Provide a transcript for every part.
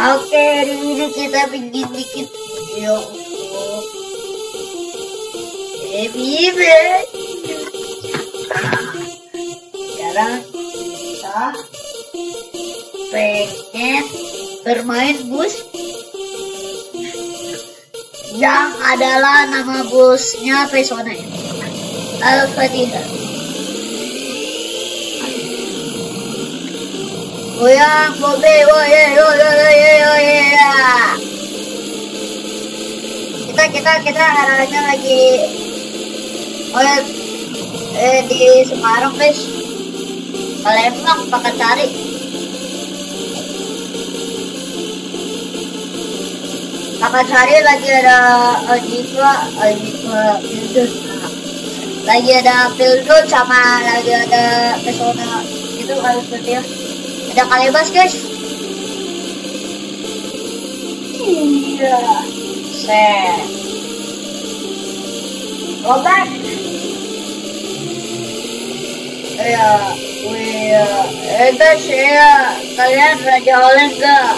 Oke, di sini kita bikin dikit. Yo. Baby. Sekarang kita pengen bermain bus yang adalah nama busnya Pesona ya. Al-Fatihah. Goyang Bobe, woye. Kita arahnya lagi di Semarang guys. Palembang pakai cari. Pakasari lagi ada Ojikwa Pildun. Lagi ada Pildun sama lagi ada Pesona. Itu kalau seperti ya. Ada Kalebas guys. Iya. Set. Robert. Ya. Guys ya. Kalian Raja Holland gak?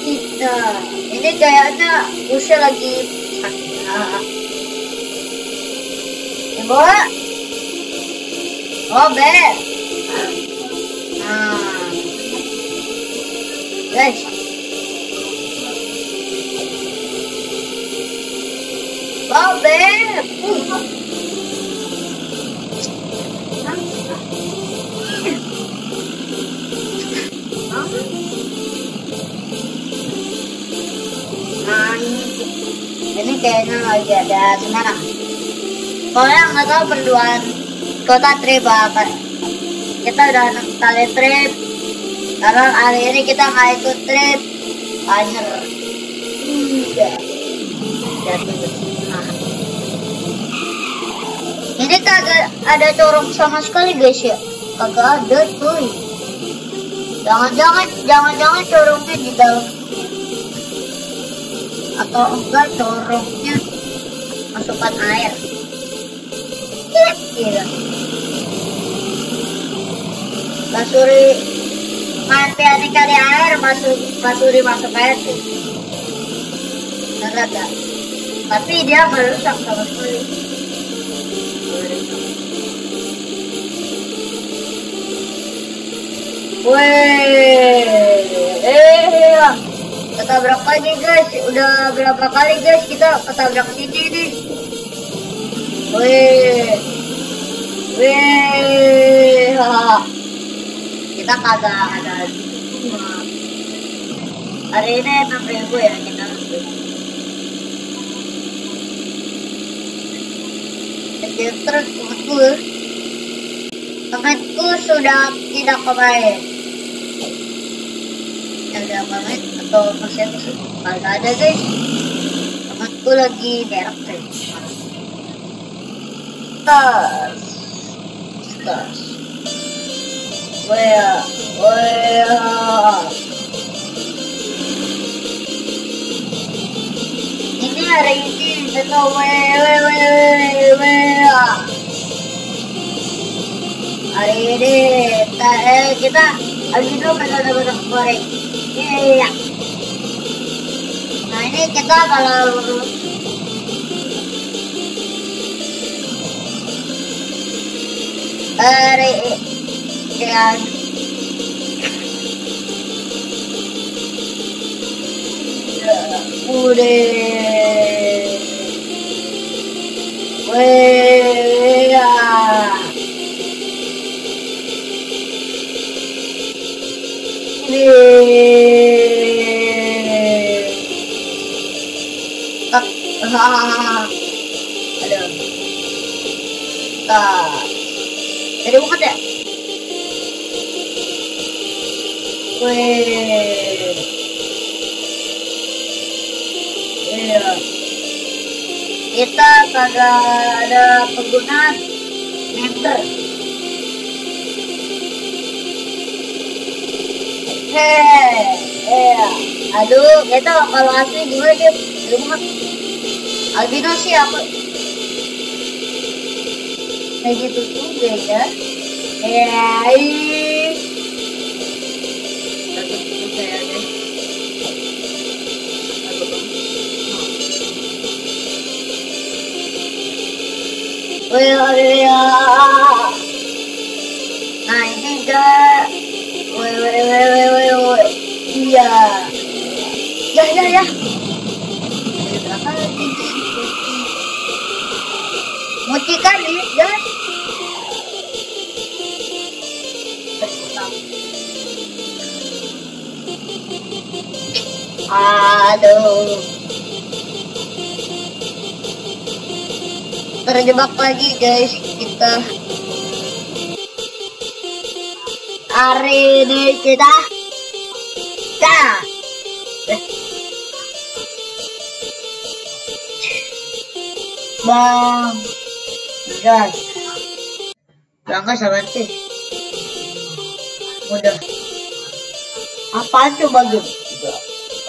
Kita ini kayaknya busnya lagi Bola. Robert. Guys. Robert. Ini kayaknya lagi ada Semarang. Soalnya nggak tahu perduaan kota trip apa. Kita udah 6 kali trip. Karena hari ini kita nggak ikut trip. Banyak. Ini kagak ada corong sama sekali guys ya. Kagak ada tuh. Jangan-jangan corongnya di dalam. Atau enggak corongnya masukkan air. Gila. Basuri mati kali air basuri masuk air sih. Enggak. Tapi dia merusak sama sekali. Ketabrak lagi guys. Udah berapa kali guys kita ketabrak sini nih. Kita kagak ada hari ini 6.000 ya kita. Terus temanku sudah tidak kemarin. Tidak kemarin atau masih kagak ada guys. Temanku lagi derek guys. Stars. Where? Ini hari ini kita hari ini kita Albino benar-benar goreng. Iya. Nah ini kita kalau dan aduh. Jadi bukan ya? Iya. Kita kagak ada penggunaan member. Aduh, kita kalau asli gimana dia? Albino sih aku. Kayak gitu juga ya. Takut juga ya guys. Nah ini enggak. Iya. Ya. Mochi kali, guys. Aduh. Terjebak lagi guys kita. Hari ini kita Bang guys, bangga sama sih. Udah. Apa coba gitu?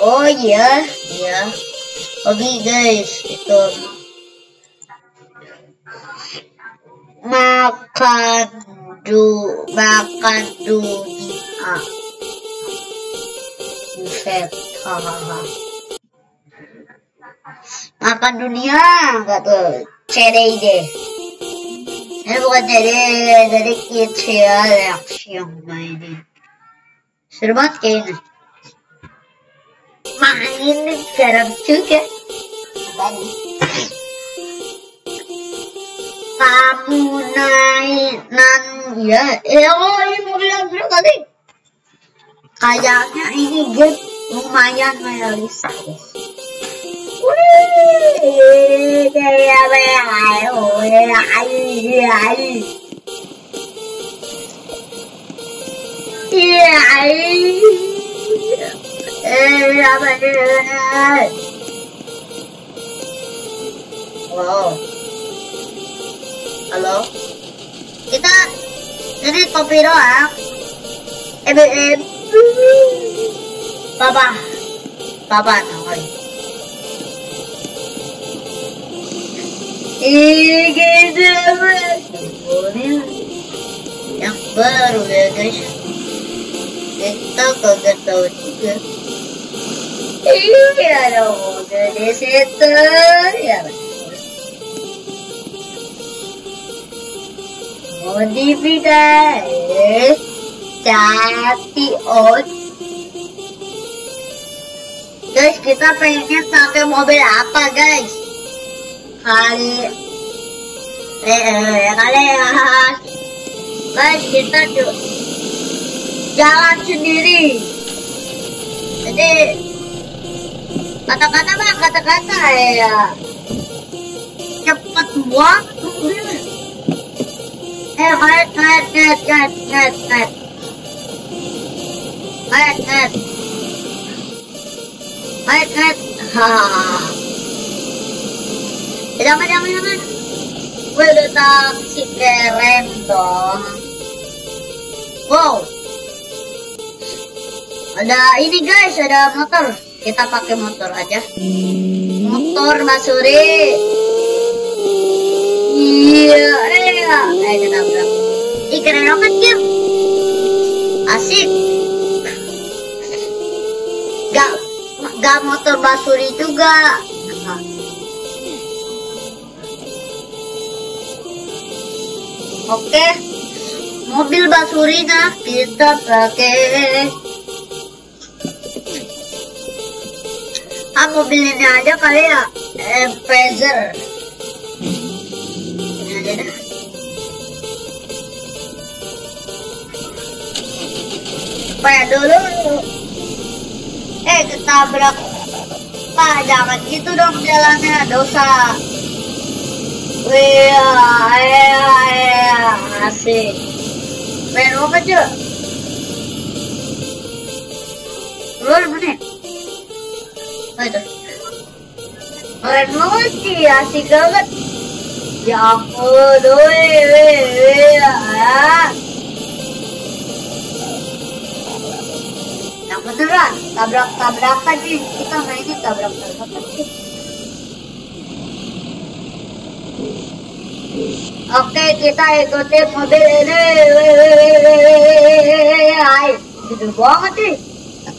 Oh iya. Oke guys, itu makan dunia. Buset, hahaha. Makan dunia, enggak tuh CDID. Ini bukan CD, jadi kecil yang mainin. Seru banget kayaknya. Main jarang juga. Kamu nainan ya, ini mobil yang biru tadi. Kayaknya ini game lumayan realistis. Wow. Halo. Kita ini kopi doang. Papa namanya. Yang baru ya guys. Kita kagak tahu juga. Iya dong, di situ ya. Modifikasi cati guys, kita pengen pakai mobil apa guys? Kalian guys, kita jalan sendiri. Jadi kata-kata ya cepet banget. Jangan. Gue udah taksi keren dong. Wow. Ada ini guys, ada motor. Kita pakai motor aja. Motor Basuri. Iya. Kita berang. Ih, keren banget Kim. Asik. Gak motor Basuri juga. Oke, mobil Basurina kita pakai. Mobil ini aja kali ya, Freezer. Ini aja dah. Kayak dulu. Ketabrak. Pak, jangan gitu dong jalannya, dosa. Asik. Main apa aja? Luar mana? Oh itu. Keren banget sih, asik banget. Ya ampun, yang beneran, tabrak-tabrakan sih. Kita mainnya tabrak-tabrakan sih. Oke, kita ikuti mobil ini. Hai, gede banget nih.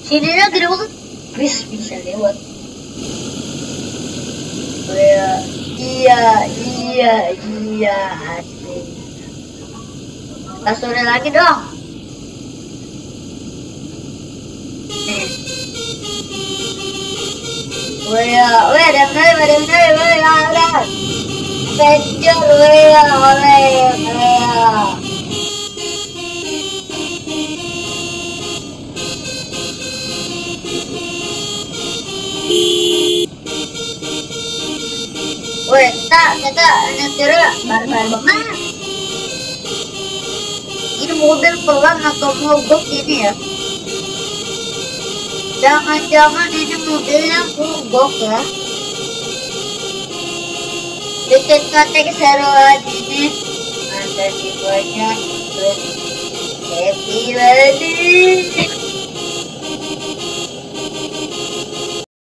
Sininya gede banget. Bisa lewat. Oh, iya, asik. Kita sore lagi dong. Ada Avenger, kita nyetirnya barbar banget. Ini mobil pelan atau mogok ini ya? Jangan-jangan ini mobilnya mogok ya? Bikin konten keseruan ini. Mantap sih banyak. Happy birthday.